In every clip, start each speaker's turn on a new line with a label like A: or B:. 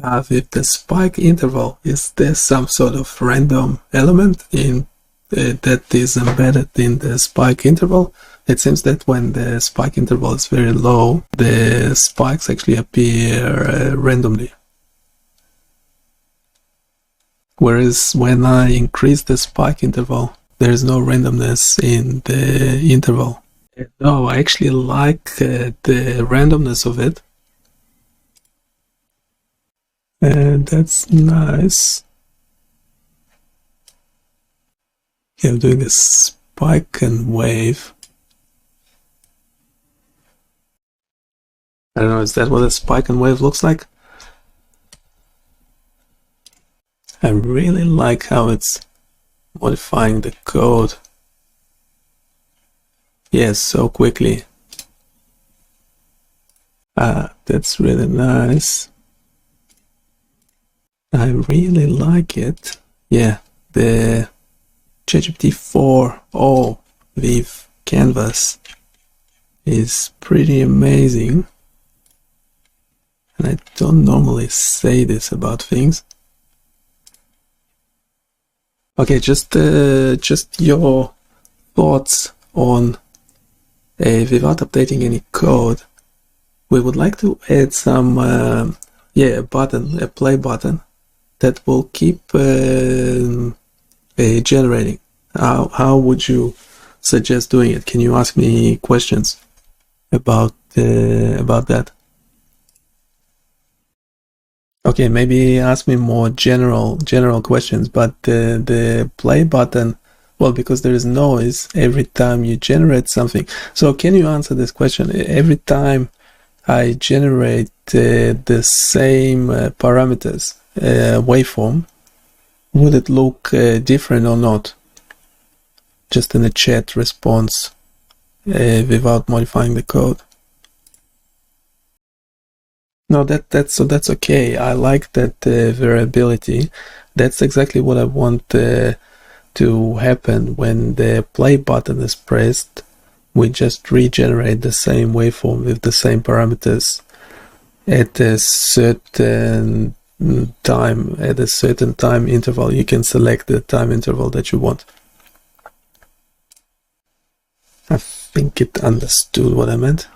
A: With the spike interval, is there some sort of random element in that is embedded in the spike interval? It seems that when the spike interval is very low, the spikes actually appear randomly. Whereas when I increase the spike interval, there is no randomness in the interval. No, I actually like the randomness of it. And that's nice. Yeah, I'm doing a spike and wave. I don't know, is that what a spike and wave looks like? I really like how it's modifying the code. Yes, so quickly. That's really nice. I really like it. Yeah, the ChatGPT 4.0 with Canvas is pretty amazing. And I don't normally say this about things. Okay, just your thoughts on, without updating any code, we would like to add some, a play button that will keep generating. How would you suggest doing it? Can you ask me questions about that? Okay, maybe ask me more general questions, but the play button, well, because there is noise every time you generate something. So can you answer this question? Every time I generate the same parameters, waveform, would it look different or not? Just in a chat response without modifying the code. No, that's okay. I like that variability. That's exactly what I want to happen when the play button is pressed. We just regenerate the same waveform with the same parameters at a certain time interval. You can select the time interval that you want. I think it understood what I meant.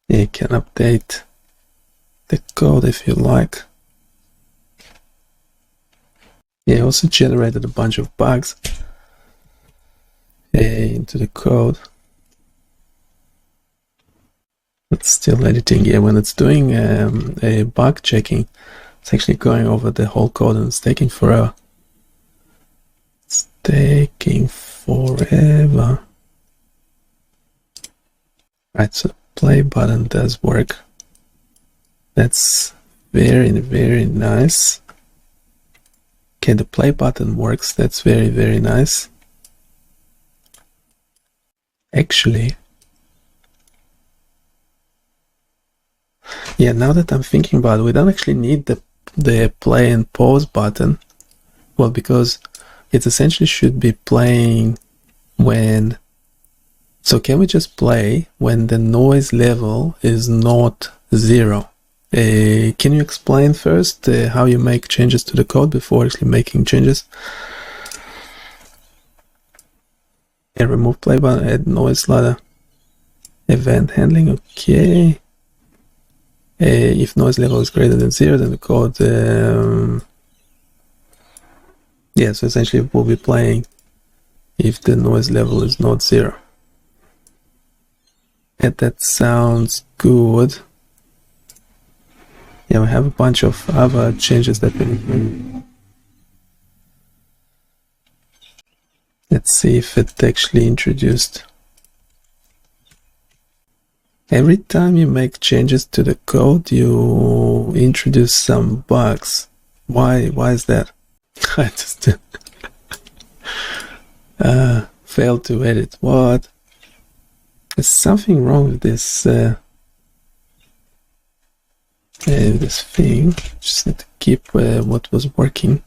A: You can update the code if you like. Yeah, I also generated a bunch of bugs into the code. It's still editing. Yeah, when it's doing a bug checking, it's actually going over the whole code and it's taking forever. It's taking forever. Right, so play button does work. That's very, very nice. Okay, the play button works. That's very, very nice. Actually, yeah, now that I'm thinking about it, we don't actually need the play and pause button. Well, because it essentially should be playing when... So can we just play when the noise level is not 0? Can you explain first how you make changes to the code before actually making changes? And remove play button, add noise slider, event handling, okay. If noise level is greater than 0, then the code, yeah, so essentially it will be playing if the noise level is not 0. And that sounds good. Yeah, we have a bunch of other changes that we need to make. Let's see if it actually introduced. Every time you make changes to the code, you introduce some bugs. Why is that? I just failed to edit. What? There's something wrong with this this thing. Just need to keep what was working.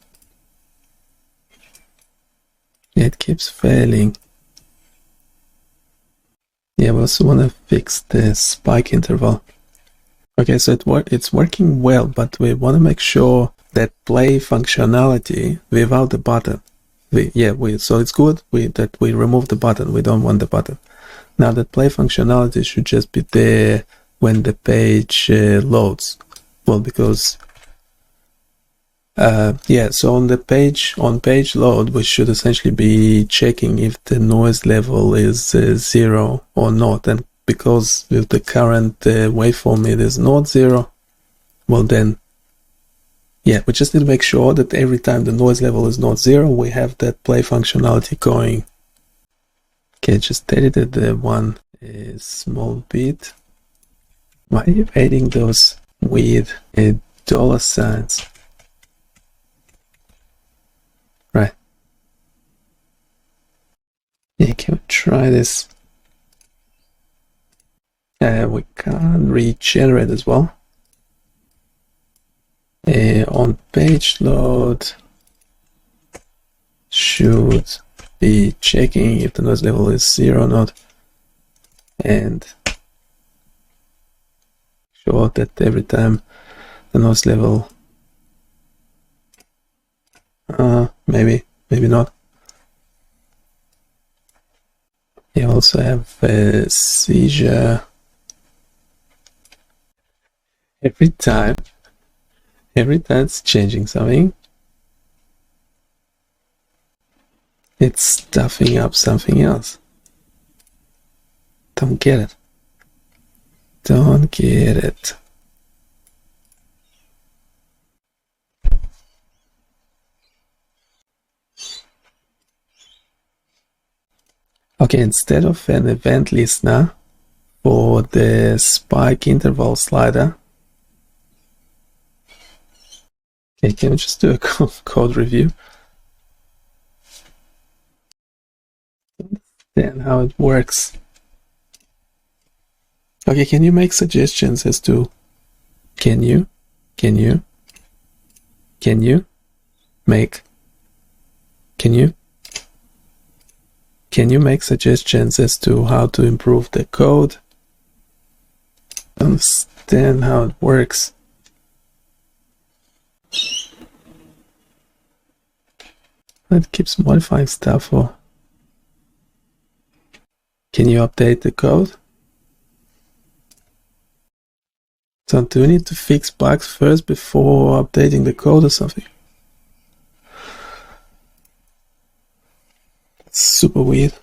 A: It keeps failing. Yeah, we also want to fix the spike interval. Okay, so it's working well, but we want to make sure that play functionality without the button. So it's good that we remove the button. We don't want the button. Now the play functionality should just be there when the page loads. Well, because so on page load, we should essentially be checking if the noise level is 0 or not. And because with the current waveform it is not 0, well then, we just need to make sure that every time the noise level is not 0, we have that play functionality going. Okay, just edited the one small bit. Why are you adding those weird dollar signs? Right. Yeah, can we try this? We can't regenerate as well. On page load, should be checking if the noise level is 0 or not, and sure that every time the noise level, maybe not. You also have a seizure. Every time it's changing something, it's stuffing up something else. Don't get it. Okay, instead of an event listener for the spike interval slider, okay, can we just do a code review? Understand how it works. Okay, can you make suggestions as to can you make suggestions as to how to improve the code? Understand how it works. It keeps modifying stuff, or can you update the code? So do we need to fix bugs first before updating the code or something? It's super weird.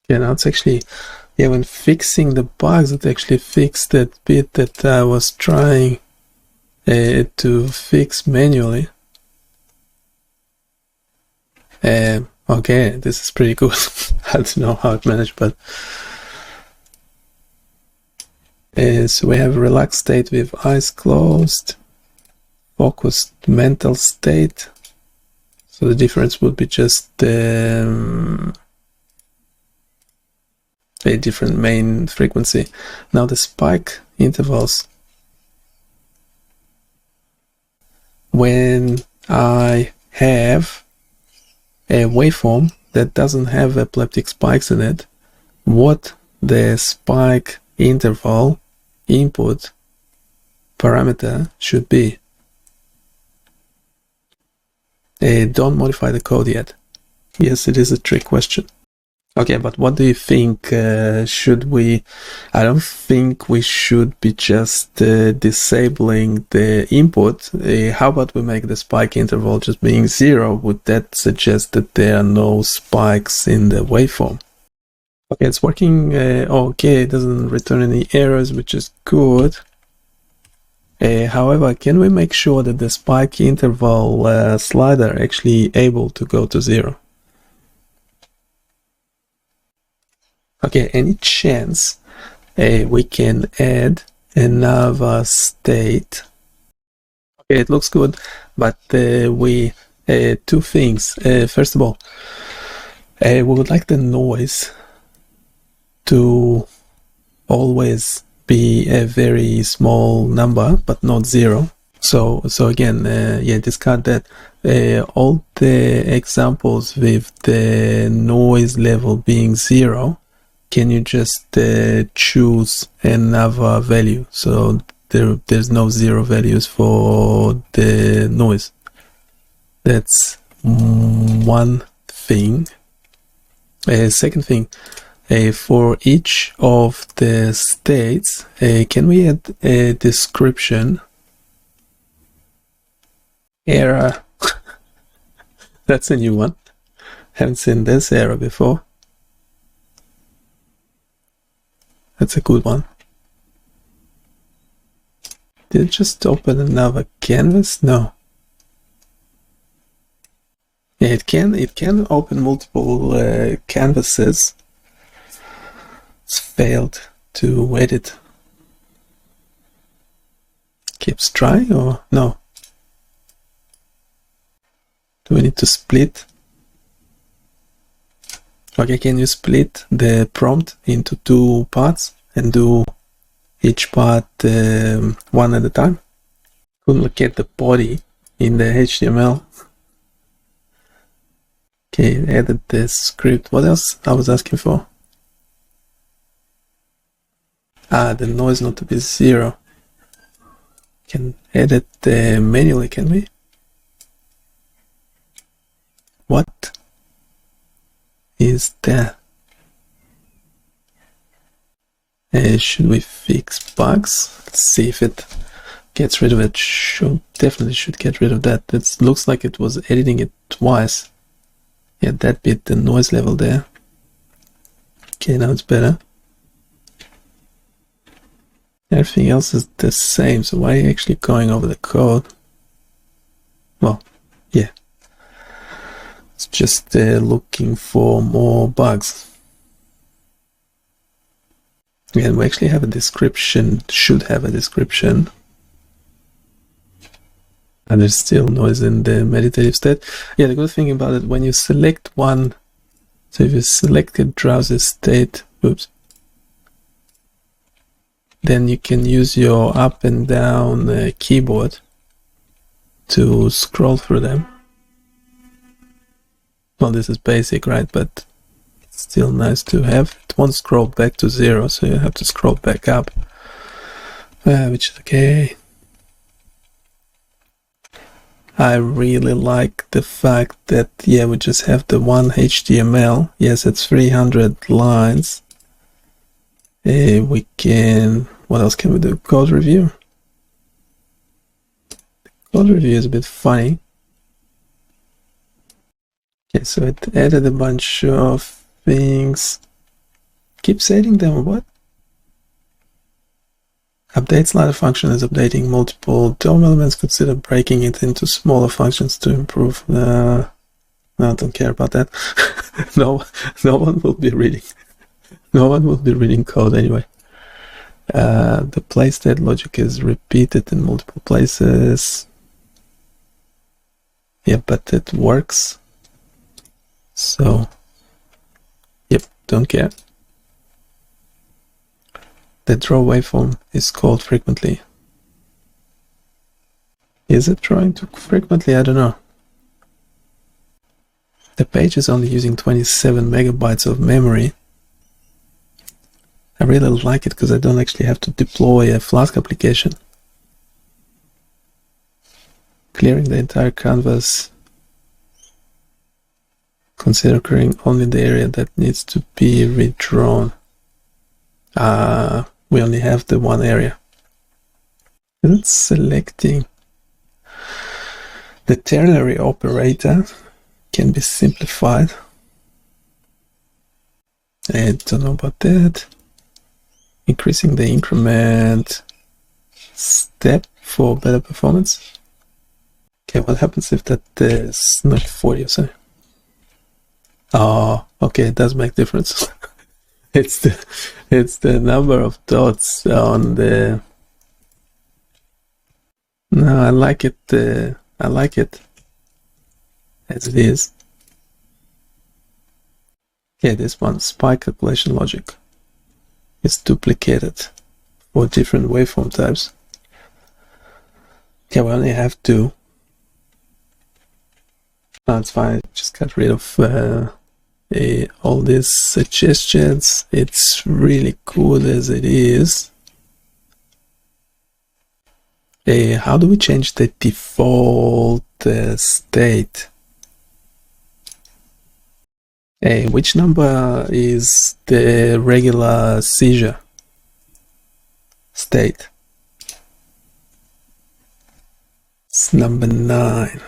A: Yeah, now it's actually, when fixing the bugs, it actually fixed that bit that I was trying to fix manually. Okay, this is pretty good. I don't know how it managed, but so we have relaxed state with eyes closed, focused mental state. So the difference would be just a different main frequency. Now the spike intervals, when I have a waveform that doesn't have epileptic spikes in it, what the spike interval input parameter should be. Don't modify the code yet. Yes, it is a trick question. Okay, but what do you think? Should we? I don't think we should be just disabling the input. How about we make the spike interval just being 0? Would that suggest that there are no spikes in the waveform? Okay, it's working okay. It doesn't return any errors, which is good. However, can we make sure that the spike interval slider actually able to go to 0? Okay, any chance we can add another state? Okay, it looks good, but we two things. First of all, we would like the noise to always be a very small number, but not 0. So again, discard that. All the examples with the noise level being 0, can you just choose another value? So there's no zero values for the noise. That's one thing. Second thing, for each of the states, can we add a description? Error. That's a new one. Haven't seen this error before. That's a good one. Did it just open another canvas? No. Yeah, it can open multiple canvases. It's failed to edit. Keeps trying or no? Do we need to split? Okay, can you split the prompt into two parts and do each part one at a time? Couldn't look at the body in the HTML. Okay, added the script. What else I was asking for? The noise not to be zero. Can edit manually, can we? What is that? Should we fix bugs? Let's see if it gets rid of it. Definitely should get rid of that. It looks like it was editing it twice. Yeah, that bit, the noise level there. Okay, now it's better. Everything else is the same, so why are you actually going over the code? Well, yeah. It's just looking for more bugs. And we actually have a description, should have a description. And there's still noise in the meditative state. Yeah, the good thing about it, when you select one, so if you select a drowsy state, oops, then you can use your up and down keyboard to scroll through them. Well, this is basic, right? But it's still nice to have. It won't scroll back to zero, so you have to scroll back up, which is okay. I really like the fact that, yeah, we just have the one HTML. Yes, it's 300 lines. We can, what else can we do? Code review. Code review is a bit funny. Okay, so it added a bunch of things. Keeps adding them, what? Update slider function is updating multiple DOM elements. Consider breaking it into smaller functions to improve. No, I don't care about that. no one will be reading. No one will be reading code anyway. The play state logic is repeated in multiple places. Yeah, but it works. So, yep, don't care. The draw waveform is called frequently. Is it drawing too frequently? I don't know. The page is only using 27 megabytes of memory. I really like it because I don't actually have to deploy a Flask application. Clearing the entire canvas. Consider clearing only the area that needs to be redrawn. We only have the one area. It's selecting. The ternary operator can be simplified. I don't know about that. Increasing the increment step for better performance. Okay, what happens if that is not 40 or so? Oh, okay, it does make difference. It's the number of dots on the. No, I like it. I like it as it is. Okay, this one, spike calculation logic, is duplicated for different waveform types. Okay, we only have two. No, it's fine. Just got rid of all these suggestions. It's really cool as it is. How do we change the default state? Which number is the regular seizure state? It's number 9.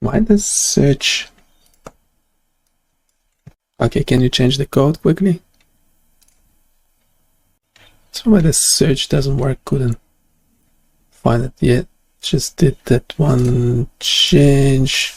A: Why does search... Okay, can you change the code quickly? So why the search doesn't work, couldn't find it yet. Just did that one change.